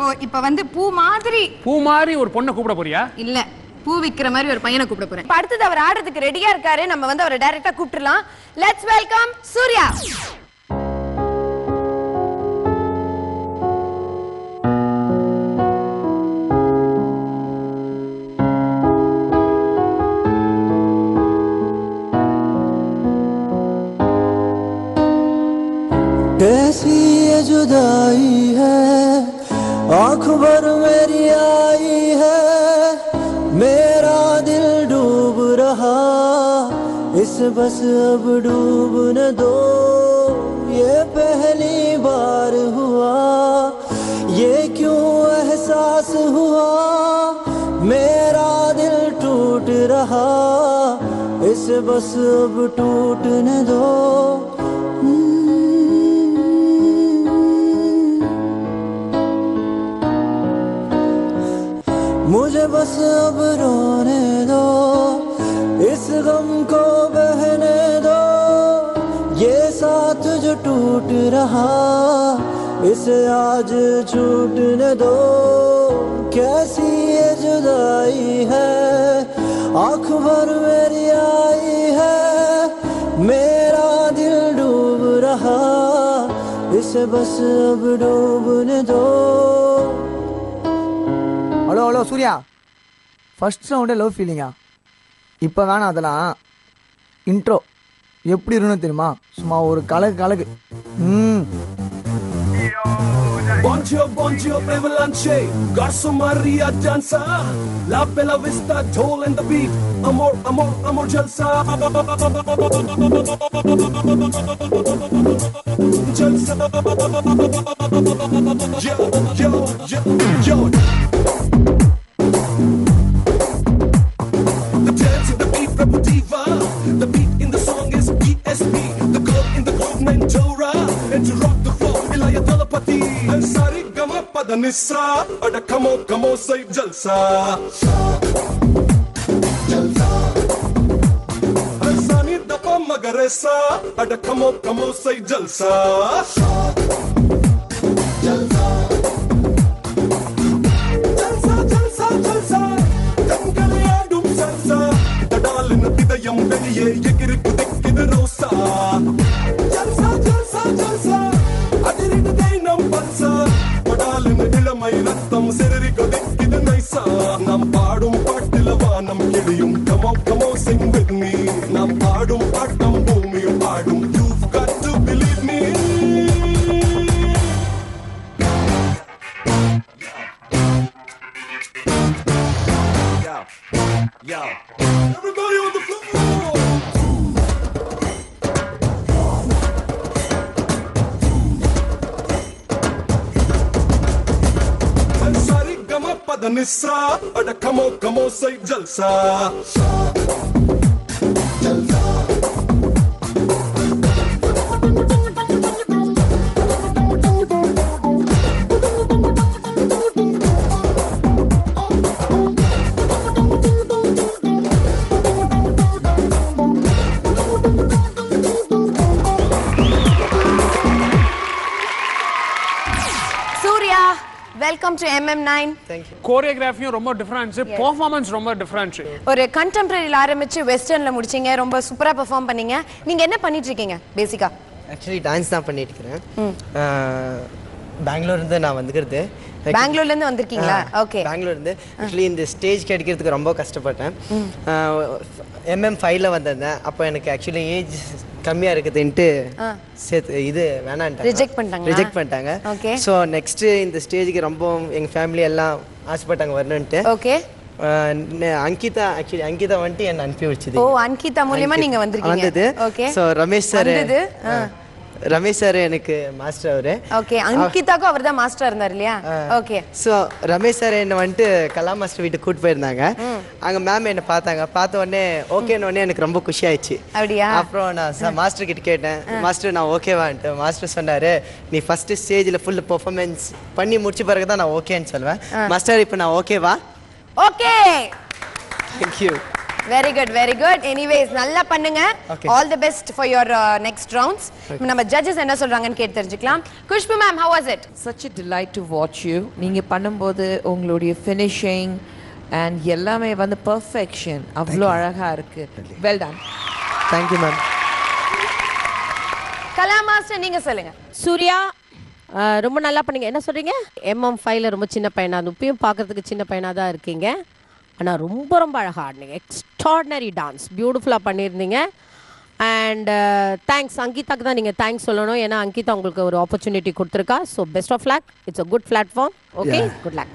ஓ இப்ப வந்து பூ மாதிரி ஒரு பொண்ணை கூப்பிட போறியா? இல்ல, பூ விக்கிற மாதிரி ஒரு பையனை கூப்பிட போறேன். இப்ப அடுத்தது அவர் ஆடுறதுக்கு ரெடியா இருக்காரு. நம்ம வந்து அவரை டைரக்டா கூப்பிட்டுறலாம். Let's welcome Surya. कैसी ये जुदाई है, आँख भर मेरी आई है, मेरा दिल डूब रहा, इसे बस अब डूबने दो, ये पहली बार हुआ, ये क्यों एहसास हुआ, मेरा दिल टूट रहा, इसे बस अब टूटने दो. मुझे बस अब रोने दो, इस गम को बहने दो, ये साथ जो टूट रहा, इसे आज छूटने दो. कैसी ये जुदाई है, आँख भर मेरी आई है, मेरा दिल डूब रहा, इसे बस अब डूबने दो. ஹலோ ஹலோ சூர்யா, ஃபர்ஸ்ட் ரவுண்டே லவ் ஃபீலிங்கா? இப்போ வேணாம் அதெல்லாம். இன்ட்ரோ எப்படி இருக்கணும் தெரியுமா? சும்மா ஒரு கலகு. Bonjour, Avalanche, Garso Maria danza, La Bella Vista, toll and the beat, amor, jalsa. Jalsa. Yo. The dance in the beat, Prabhu Diva, the beat in the song is ESP, the girl in the groove named Dora, and to rock the floor, Ilaya Dalapati, and Sari Gama Padanissa, Ada Kamo, say Jalsa. And Sani Dapa Magaresa, Ada Kamo, say Jalsa. Jalsa. Dangaliyadum salsa, Dadalin idayam veliye yegiri kudikkidu rosa. Jalsa, adirid deinam palsa, Dadalin ilamai rattam seriri kudikkidu naisa. Nam paadum pattila vaanam kiliyum, come on, sing with me. Nam paadum pattam bhoomiyum paadum, you've got to believe me. Yo, everybody on the floor. And Sari Gama Padanissa, Ada Kamo, say Jalsa. Jalsa. Welcome to MM9. Thank you. கோரியோகிராஃபியும் ரொம்ப difference, performance ரொம்ப difference. ஒரு கண்டெம்பரரியில ஆரம்பிச்சு வெஸ்டர்ன்ல முடிச்சீங்க, ரொம்ப சூப்பரா perform பண்ணீங்க. நீங்க என்ன பண்ணிட்டு இருக்கீங்க பேசிக்கா? ஆக்சுவலி டான்ஸ் தான் பண்ணிட்டு இருக்கேன். பெங்களூர்ல இருந்து நான் வந்துக்கிறது. பெங்களூர்ல இருந்து வந்திருக்கீங்களா? ஓகே. பெங்களூர்ல இருந்து ஆக்சுவலி இந்த ஸ்டேஜ் கிடைக்கிறதுக்கு ரொம்ப கஷ்டப்பட்டேன். MM5ல வந்திருந்தேன். அப்போ எனக்கு ஆக்சுவலி ஏஜ் கம்மியா இருக்குதுன்ட்டு இது வேணான்ட்டாங்க, ரிஜெக்ட் பண்ணிட்டாங்க. ஸோ நெக்ஸ்ட் இந்த ஸ்டேஜுக்கு ரொம்ப எங்க ஃபேமிலி எல்லாம் ஆசைப்பட்டாங்க வரணுன்ட்டு. ஓகே. அங்கிதா வந்துட்டு என்ன அனுப்பி வச்சது. ஓ, அங்கிதா மூலமா நீங்க வந்திருக்கீங்க. ஓகே. ஸோ ரமேஷ் சார் எனக்கு மாஸ்டர் அவரு. ஓகே. அங்கிதாக்கு அவர் தான் மாஸ்டர் இருந்தார் இல்லையா? ஓகே. ஸோ ரமேஷ் சார் என்ன வந்துட்டு கலா மாஸ்டர் வீட்டுக்கு கூட்டு போயிருந்தாங்க. அங்க மேம் என்ன பார்த்த உடனே ஓகேன்னு உடனே எனக்கு ரொம்ப குஷி ஆயிடுச்சு. அப்படியா? அப்புறம் நான் மாஸ்டர் கிட்ட கேட்டேன், மாஸ்டர் நான் ஓகேவான்ட்டு. மாஸ்டர் சொன்னாரு, நீ ஃபர்ஸ்ட் ஸ்டேஜ்ல ஃபுல் பெர்ஃபார்மன்ஸ் பண்ணி முடிச்ச பிறகு தான் நான் ஓகேன்னு சொல்லுவேன். மாஸ்டர் இப்போ நான் ஓகேவா? Okay. Thank you. Very good very good anyways நல்லா பண்ணுங்க all the best for your next rounds நம்ம ஜட்ஜஸ் என்ன சொல்றாங்கன்னு கேட்டு தெரிஞ்சுக்கலாம் Khushbu ma'am how was it such a delight to watch you நீங்க பண்ணும்போது உங்களுடைய finishing and எல்லாமே வந்து perfection அவ்வளோ அழகா இருக்கு well done thank you ma'am Kala master நீங்க சொல்லுங்க சூர்யா ரொம்ப நல்லா பண்ணீங்க என்ன சொல்றீங்க MM5ல ரொம்ப சின்ன பையனா இப்பயும் பார்க்கறதுக்கு சின்ன பையனா தான் இருக்கீங்க ஆனால் ரொம்ப ரொம்ப அழகாக ஆடினீங்க எக்ஸ்ட்ராடினரி டான்ஸ் பியூட்டிஃபுல்லாக பண்ணியிருந்தீங்க அண்ட் தேங்க்ஸ் அங்கிதாக்கு தான் நீங்கள் தேங்க்ஸ் சொல்லணும் ஏன்னா அங்கிதா உங்களுக்கு ஒரு ஆப்பர்ச்சுனிட்டி கொடுத்துருக்கா so best of luck it's a good platform okay good luck